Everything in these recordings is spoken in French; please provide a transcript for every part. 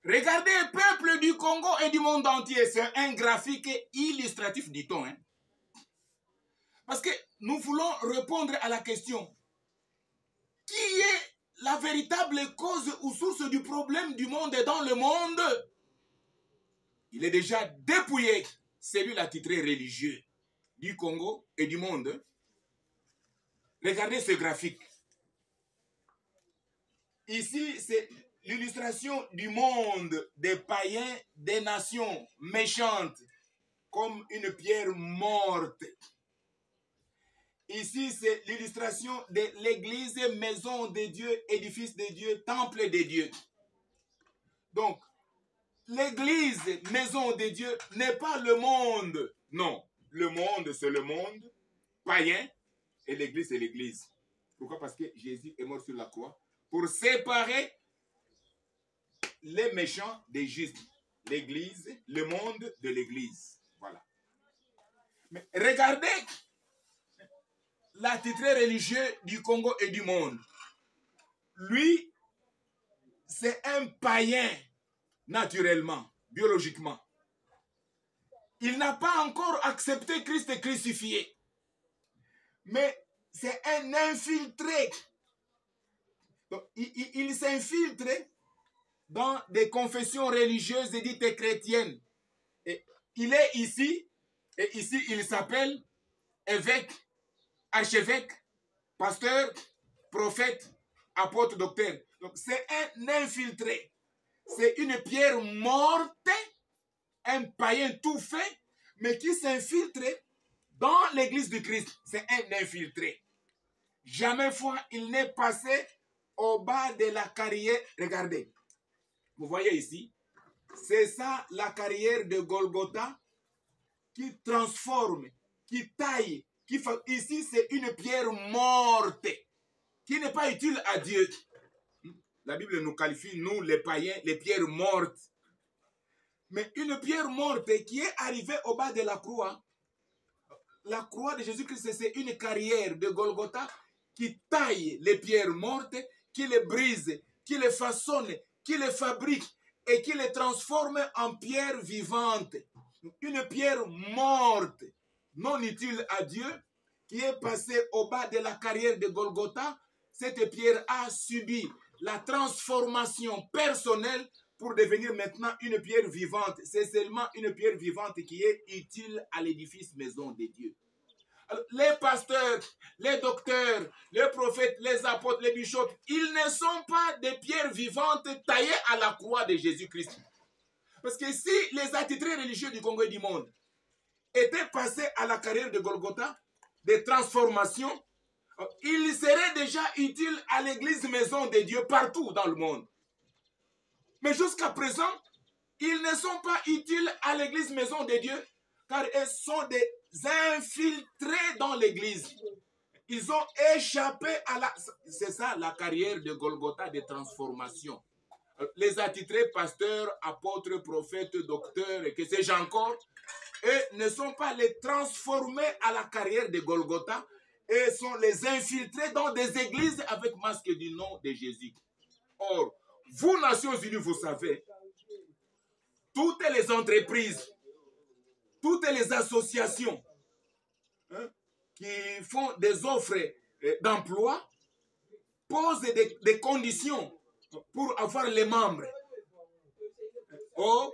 Regardez, peuple du Congo et du monde entier, c'est un graphique illustratif, dit-on. Hein? Parce que nous voulons répondre à la question, qui est la véritable cause ou source du problème du monde et dans le monde? Il est déjà dépouillé, celui-là titré religieux du Congo et du monde. Regardez ce graphique. Ici, c'est l'illustration du monde, des païens, des nations méchantes, comme une pierre morte. Ici, c'est l'illustration de l'église, maison de Dieu, édifice de Dieu, temple de Dieu. Donc, l'église, maison de Dieu, n'est pas le monde. Non, le monde, c'est le monde païen et l'église, c'est l'église. Pourquoi? Parce que Jésus est mort sur la croix pour séparer les méchants des justes. L'église, le monde de l'église. Voilà. Mais regardez l'attitré religieux du Congo et du monde. Lui, c'est un païen, naturellement, biologiquement. Il n'a pas encore accepté Christ crucifié. Mais c'est un infiltré. Donc, il s'infiltre dans des confessions religieuses et dites chrétiennes. Et il est ici, et ici il s'appelle évêque, archevêque, pasteur, prophète, apôtre, docteur. Donc c'est un infiltré. C'est une pierre morte, un païen tout fait, mais qui s'infiltre dans l'église du Christ. C'est un infiltré. Jamais fois il n'est passé au bas de la carrière. Regardez, vous voyez ici, c'est ça la carrière de Golgotha qui transforme, qui taille, qui fait. Ici c'est une pierre morte qui n'est pas utile à Dieu. La Bible nous qualifie, nous les païens, les pierres mortes. Mais une pierre morte qui est arrivée au bas de la croix de Jésus-Christ, c'est une carrière de Golgotha qui taille les pierres mortes, qui les brise, qui les façonne, qui les fabrique et qui les transforme en pierres vivantes. Une pierre morte, non utile à Dieu, qui est passée au bas de la carrière de Golgotha. Cette pierre a subi la transformation personnelle pour devenir maintenant une pierre vivante. C'est seulement une pierre vivante qui est utile à l'édifice maison de Dieu. Alors, les pasteurs, les docteurs, les prophètes, les apôtres, les bishops, ils ne sont pas des pierres vivantes taillées à la croix de Jésus-Christ. Parce que si les attitrés religieux du Congo et du monde étaient passés à la carrière de Golgotha, des transformations, ils seraient déjà utiles à l'église maison de Dieu partout dans le monde. Mais jusqu'à présent, ils ne sont pas utiles à l'église maison de Dieu car ils sont des infiltrés dans l'église. Ils ont échappé à la... C'est ça la carrière de Golgotha de transformation. Les attitrés pasteurs, apôtres, prophètes, docteurs et que sais-je encore, eux ne sont pas les transformés à la carrière de Golgotha et sont les infiltrés dans des églises avec masque du nom de Jésus. Or, vous, Nations Unies, vous savez, toutes les entreprises, toutes les associations qui font des offres d'emploi posent des conditions pour avoir les membres. Oh,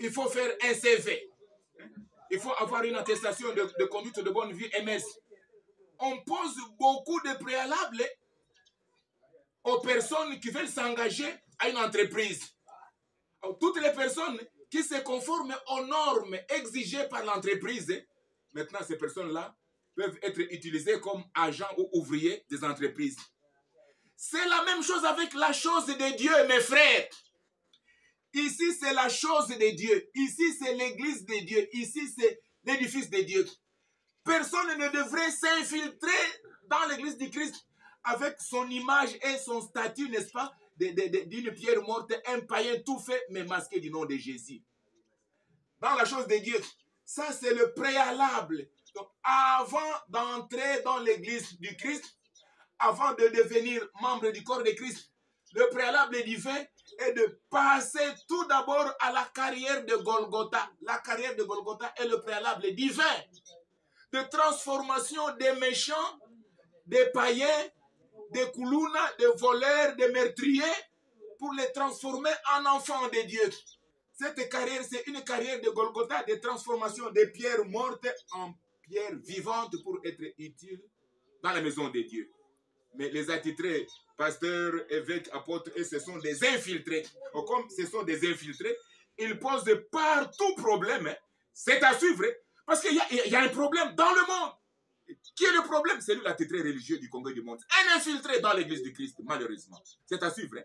il faut faire un CV. Il faut avoir une attestation de conduite de bonne vie, MS. On pose beaucoup de préalables aux personnes qui veulent s'engager à une entreprise. Toutes les personnes qui se conforment aux normes exigées par l'entreprise, maintenant ces personnes-là peuvent être utilisées comme agents ou ouvriers des entreprises. C'est la même chose avec la chose de Dieu, mes frères. Ici, c'est la chose de Dieu. Ici, c'est l'église de Dieu. Ici, c'est l'édifice de Dieu. Personne ne devrait s'infiltrer dans l'église du Christ avec son image et son statut, n'est-ce pas, d'une pierre morte, un païen tout fait, mais masqué du nom de Jésus. Dans la chose de Dieu, ça c'est le préalable. Donc, avant d'entrer dans l'église du Christ, avant de devenir membre du corps de Christ, le préalable divin est de passer tout d'abord à la carrière de Golgotha. La carrière de Golgotha est le préalable divin de transformation des méchants, des païens, des koulounas, des voleurs, des meurtriers, pour les transformer en enfants de Dieu. Cette carrière, c'est une carrière de Golgotha, de transformation des pierres mortes en pierres vivantes pour être utiles dans la maison de Dieu. Mais les attitrés, pasteurs, évêques, apôtres, et ce sont des infiltrés. Comme ce sont des infiltrés, ils posent partout problème. C'est à suivre. Parce qu'il y a un problème dans le monde. Qui est le problème? C'est lui l'attitré religieux du Congo du monde. Un infiltré dans l'église du Christ, malheureusement. C'est à suivre.